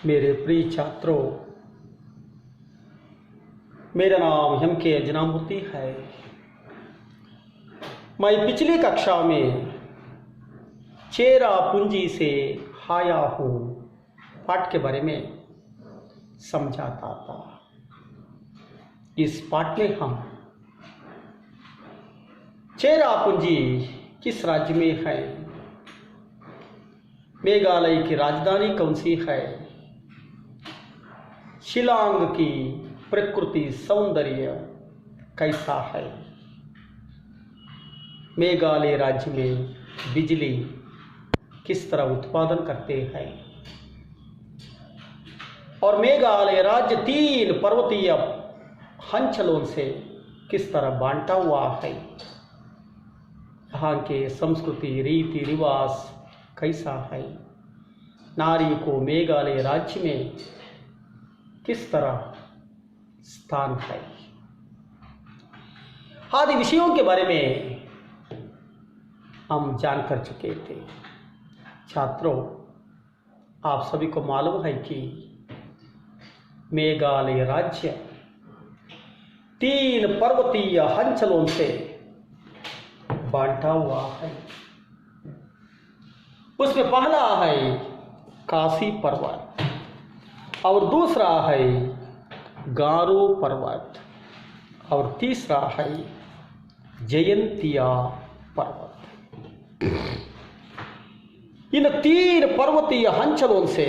मेरे प्रिय छात्रों, मेरा नाम एम.के. अंजनामूर्ति है। मैं पिछली कक्षा में चेरापूंजी से आया हूँ पाठ के बारे में समझाता था। इस पाठ में हम चेरापूंजी किस राज्य में है, मेघालय की राजधानी कौन सी है, शिलांग की प्रकृति सौंदर्य कैसा है, मेघालय राज्य में बिजली किस तरह उत्पादन करते हैं और मेघालय राज्य 3 पर्वतीय अंचलों से किस तरह बांटा हुआ है, यहाँ के संस्कृति रीति रिवाज कैसा है, नारी को मेघालय राज्य में किस तरह स्थान है, आदि विषयों के बारे में हम जान कर चुके थे। छात्रों, आप सभी को मालूम है कि मेघालय राज्य 3 पर्वतीय अंचलों से बांटा हुआ है। उसमें पहला है काशी पर्वत और दूसरा है गारो पर्वत और तीसरा है जयंतिया पर्वत। इन 3 पर्वतीय अंचलों से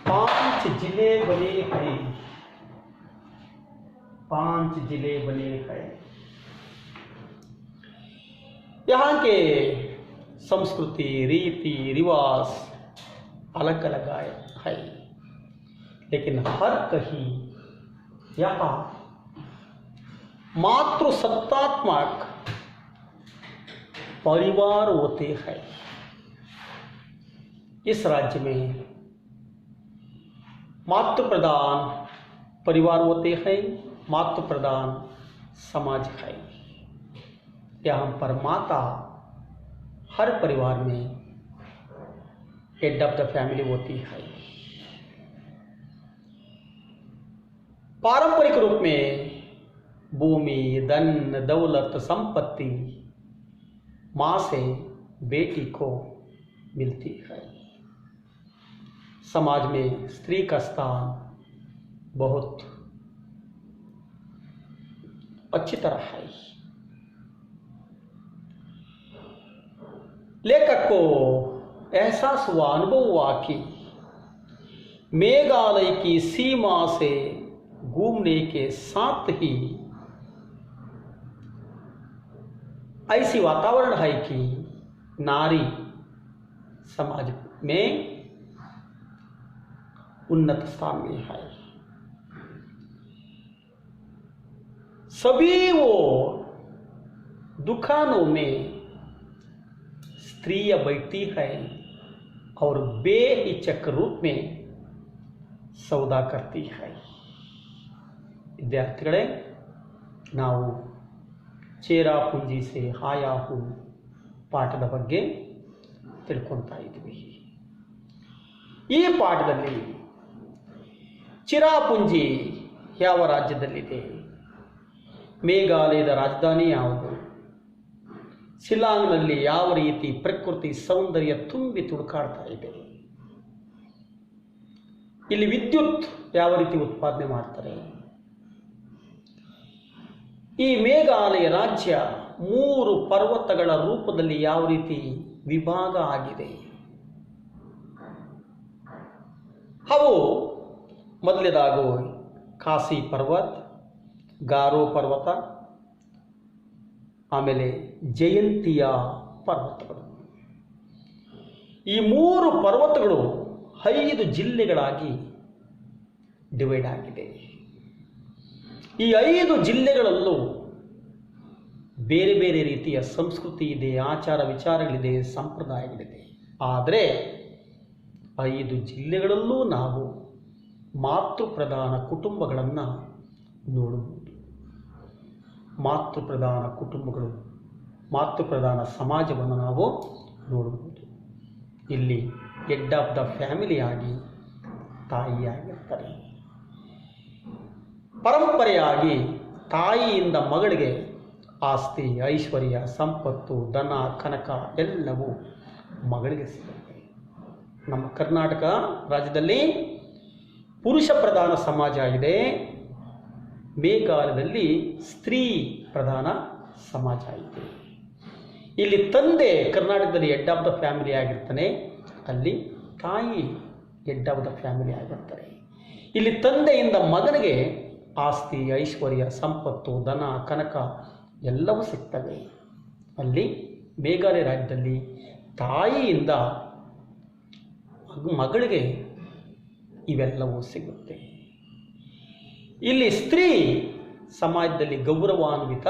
5 जिले बने हैं। 5 जिले बने हैं। यहाँ के संस्कृति रीति रिवाज अलग अलग है, लेकिन हर कहीं यहाँ मातृसत्तात्मक परिवार होते हैं। इस राज्य में मातृ प्रधान परिवार होते हैं, मातृ प्रधान समाज है। यहाँ पर माता हर परिवार में हेड ऑफ द फैमिली होती है। पारंपरिक रूप में भूमि, धन, दौलत, संपत्ति माँ से बेटी को मिलती है। समाज में स्त्री का स्थान बहुत अच्छी तरह है। लेखक को एहसास हुआ, अनुभव हुआ कि मेघालय की सीमा से घूमने के साथ ही ऐसी वातावरण है कि नारी समाज में उन्नत स्थान में है। सभी वो दुकानों में स्त्रियां बैठती है और बेहिचक रूप में सौदा करती है। ವಿದ್ಯಾರ್ಥಿಗಳೇ, ನಾವು ಚೇರಾಪುಂಜಿ ಸೆ ಆಯಾ ಹೂ ಪಾಠದ ಬಗ್ಗೆ ತಿಳ್ಕೊಳ್ತಾ ಇದ್ವಿ। ಈ ಪಾಠದಲ್ಲಿ ಚಿರಾಪುಂಜಿ ಯಾವ ರಾಜ್ಯದಲ್ಲಿದೆ, ಮೇಘಾಲಯದ ರಾಜಧಾನಿ ಯಾವುದು, ಶಿಲಾಂಗ್ನಲ್ಲಿ ಯಾವ ರೀತಿ ಪ್ರಕೃತಿ ಸೌಂದರ್ಯ ತುಂಬಿ ತುಳುಕಾಡ್ತಾ ಇದೆ, ಇಲ್ಲಿ ವಿದ್ಯುತ್ ಯಾವ ರೀತಿ ಉತ್ಪಾದನೆ ಮಾಡ್ತಾರೆ, ಈ ಮೇಘಾಲಯ ರಾಜ್ಯ 3 ಪರ್ವತಗಳ ರೂಪದಲ್ಲಿ ಯಾವ ರೀತಿ ವಿಭಾಗ ಆಗಿದೆ, ಅವು ಮೊದಲನೇದಾಗು ಕಾಶಿ ಪರ್ವತ, ಗಾರೋ ಪರ್ವತ, ಆಮೇಲೆ ಜಯಂತಿಯ ಪರ್ವತಗಳು. ಈ 3 ಪರ್ವತಗಳು 5 ಜಿಲ್ಲೆಗಳಾಗಿ ಡಿವೈಡ್ ಆಗಿದೆ। ಈ 5 ಜಿಲ್ಲೆಗಳಲ್ಲೂ ಬೇರೆ ಬೇರೆ ರೀತಿಯ ಸಂಸ್ಕೃತಿ ಇದೆ, ಆಚಾರ ವಿಚಾರಗಳಿದೆ, ಸಂಪ್ರದಾಯಗಳಿದೆ. ಆದರೆ 5 ಜಿಲ್ಲೆಗಳಲ್ಲೂ ನಾವು ಮಾತೃಪ್ರಧಾನ ಕುಟುಂಬಗಳನ್ನು ನೋಡಬಹುದು। ಮಾತೃಪ್ರಧಾನ ಕುಟುಂಬಗಳು, ಮಾತೃಪ್ರಧಾನ ಸಮಾಜವನ್ನು ನಾವು ನೋಡಬಹುದು। ಇಲ್ಲಿ ಹೆಡ್ ಆಫ್ ದ ಫ್ಯಾಮಿಲಿ ಆಗಿ ತಾಯಿಯಾಗಿರ್ತಾರೆ. ಪರಂಪರೆಯಾಗಿ ತಾಯಿಯಿಂದ ಮಗಳಿಗೆ ಆಸ್ತಿ, ಐಶ್ವರ್ಯ, ಸಂಪತ್ತು, ದನ, ಕನಕ ಎಲ್ಲವೂ ಮಗಳಿಗೆ ಸಿಗುತ್ತೆ. ನಮ್ಮ ಕರ್ನಾಟಕ ರಾಜ್ಯದಲ್ಲಿ ಪುರುಷ ಪ್ರಧಾನ ಸಮಾಜ ಇದೆ. ಮೇಘಾಲಯದಲ್ಲಿ ಸ್ತ್ರೀ ಪ್ರಧಾನ ಸಮಾಜ ಇದೆ. ಇಲ್ಲಿ ತಂದೆ ಕರ್ನಾಟಕದಲ್ಲಿ ಹೆಡ್ ಆಫ್ ದ ಫ್ಯಾಮಿಲಿ ಆಗಿರ್ತಾನೆ, ಅಲ್ಲಿ ತಾಯಿ ಹೆಡ್ ಆಫ್ ದ ಫ್ಯಾಮಿಲಿ ಆಗಿರ್ತಾರೆ. ಇಲ್ಲಿ ತಂದೆಯಿಂದ ಮಗನಿಗೆ ಆಸ್ತಿ, ಐಶ್ವರ್ಯ, ಸಂಪತ್ತು, ದನ, ಕನಕ ಎಲ್ಲವೂ ಸಿಗ್ತವೆ. ಅಲ್ಲಿ ಮೇಘಾಲಯ ರಾಜ್ಯದಲ್ಲಿ ತಾಯಿಯಿಂದ ಮಗಳಿಗೆ ಇವೆಲ್ಲವೂ ಸಿಗುತ್ತೆ. ಇಲ್ಲಿ ಸ್ತ್ರೀ ಸಮಾಜದಲ್ಲಿ ಗೌರವಾನ್ವಿತ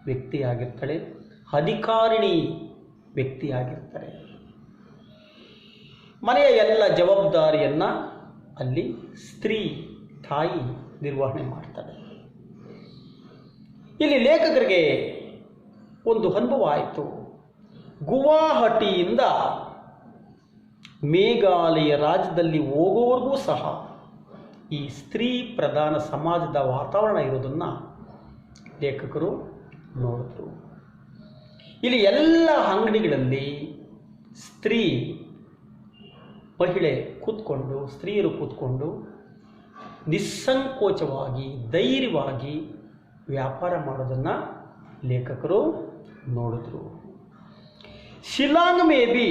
ವ್ಯಕ್ತಿಯಾಗಿರ್ತಾಳೆ, ಅಧಿಕಾರಿಣಿ ವ್ಯಕ್ತಿಯಾಗಿರ್ತಾರೆ. ಮನೆಯ ಎಲ್ಲ ಜವಾಬ್ದಾರಿಯನ್ನು ಅಲ್ಲಿ ಸ್ತ್ರೀ ತಾಯಿ ನಿರ್ವಹಣೆ ಮಾಡ್ತಾಳೆ. ಇಲ್ಲಿ ಲೇಖಕರಿಗೆ ಒಂದು ಅನುಭವ ಆಯಿತು. ಗುವಾಹಟಿಯಿಂದ ಮೇಘಾಲಯ ರಾಜ್ಯದಲ್ಲಿ ಹೋಗೋವರೆಗೂ ಸಹ ಈ ಸ್ತ್ರೀ ಪ್ರಧಾನ ಸಮಾಜದ ವಾತಾವರಣ ಇರೋದನ್ನು ಲೇಖಕರು ನೋಡಿದ್ರು. ಇಲ್ಲಿ ಎಲ್ಲ ಅಂಗಡಿಗಳಲ್ಲಿ ಸ್ತ್ರೀಯರು ಕೂತ್ಕೊಂಡು ನಿಸ್ಸಂಕೋಚವಾಗಿ ಧೈರ್ಯವಾಗಿ ವ್ಯಾಪಾರ ಮಾಡೋದನ್ನು ಲೇಖಕರು ನೋಡಿದ್ರು. ಶಿಲಾಂಗ್ में भी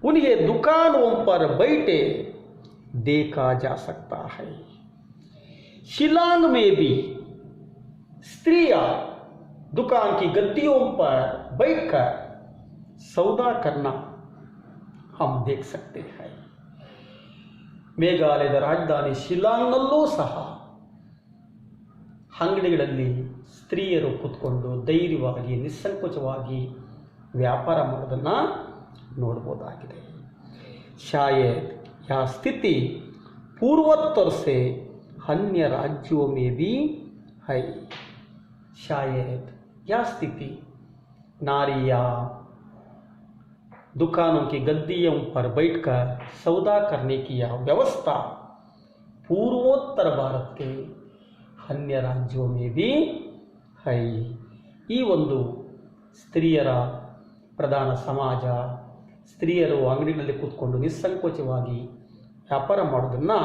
उन्हें दुकानों पर बैठे देखा जा सकता है. शिलांग में भी स्त्रियां दुकान की गद्दियों पर बैठकर सौदा करना हम देख सकते हैं. ಮೇಘಾಲಯದ ರಾಜಧಾನಿ ಶಿಲಾಂಗ್ನಲ್ಲೂ ಸಹ ಅಂಗಡಿಗಳಲ್ಲಿ ಸ್ತ್ರೀಯರು ಕೂತ್ಕೊಂಡು ಧೈರ್ಯವಾಗಿ ನಿಸ್ಸಂಕೋಚವಾಗಿ ವ್ಯಾಪಾರ ಮಾಡೋದನ್ನು ನೋಡ್ಬೋದಾಗಿದೆ. ಶಾಯದ್ ಯಾ ಸ್ಥಿತಿ पूर्वोत्तर से अन्य राज्यों में भी है. शायद यह स्थिति नारियां दुकानों की गद्दियों पर बैठकर सौदा करने की यह व्यवस्था पूर्वोत्तर भारत के अन्य राज्यों में भी है. ಈ ಒಂದು ಸ್ತ್ರೀಯರ ಪ್ರಧಾನ ಸಮಾಜ, ಸ್ತ್ರೀಯರು ಅಂಗಡಿಗಳಲ್ಲಿ ಕೂತ್ಕೊಂಡು ನಿಸ್ಸಂಕೋಚವಾಗಿ ವ್ಯಾಪಾರ ಮಾಡೋದನ್ನು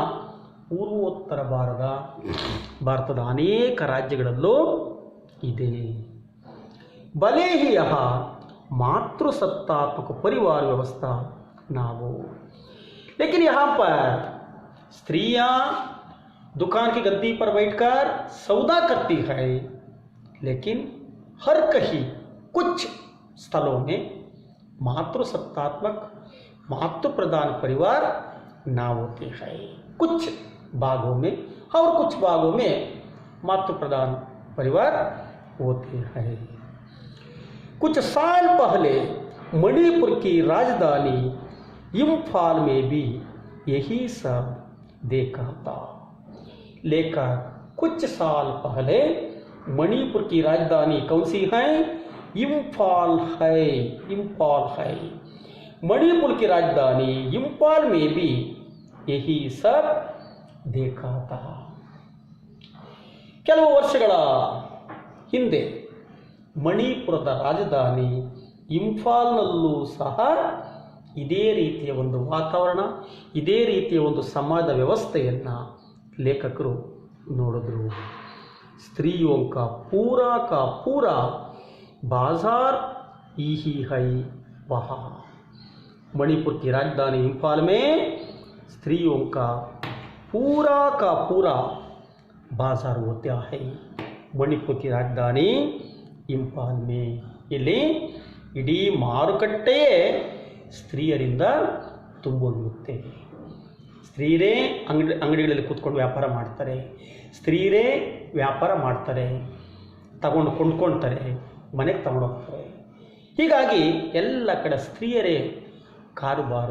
ಪೂರ್ವೋತ್ತರ ಭಾರತದ ಅನೇಕ ರಾಜ್ಯಗಳಲ್ಲೂ ಇದೆ. भले ही यहाँ मातृसत्तात्मक परिवार व्यवस्था ना हो, लेकिन यहाँ पर स्त्रियाँ दुकान की गद्दी पर बैठकर सौदा करती है, लेकिन हर कहीं कुछ स्थलों में मातृसत्तात्मक मातृ प्रधान परिवार ना होते हैं. कुछ भागों में और कुछ भागों में मातृ प्रधान परिवार होते हैं. कुछ साल पहले मणिपुर की राजधानी इम्फाल में भी यही सब देखा था. लेकर कुछ साल पहले मणिपुर की राजधानी कौन सी है? इम्फाल है. मणिपुर की राजधानी इम्फाल में भी यही सब देखा था. ಕೆಲವು ವರ್ಷಗಳ ಹಿಂದೆ ಮಣಿಪುರದ ರಾಜಧಾನಿ ಇಂಫಾಲ್ನಲ್ಲೂ ಸಹ ಇದೇ ರೀತಿಯ ಒಂದು ವಾತಾವರಣ, ಇದೇ ರೀತಿಯ ಒಂದು ಸಮಾಜದ ವ್ಯವಸ್ಥೆಯನ್ನು ಲೇಖಕರು ನೋಡಿದ್ರು. स्त्रियों का पूरा बाजार ही है वहाँ. मणिपुर की राजधानी इंफाल में स्त्रियों का पूरा बाजार होता है. मणिपुर की राजधानी ಇಂಫಾಲ್ ಮೇ ಇಲ್ಲಿ ಇಡೀ ಮಾರುಕಟ್ಟೆಯೇ ಸ್ತ್ರೀಯರಿಂದ ತುಂಬಿರುತ್ತೆ. ಸ್ತ್ರೀಯರೇ ಅಂಗಡಿಗಳಲ್ಲಿ ಕೂತ್ಕೊಂಡು ವ್ಯಾಪಾರ ಮಾಡ್ತಾರೆ, ಸ್ತ್ರೀಯರೇ ವ್ಯಾಪಾರ ಮಾಡ್ತಾರೆ, ಕೊಂಡ್ಕೊಳ್ತಾರೆ, ಮನೆಗೆ ತಗೊಂಡೋಗ್ತಾರೆ. ಹೀಗಾಗಿ ಎಲ್ಲ ಕಡೆ ಸ್ತ್ರೀಯರೇ ಕಾರುಬಾರು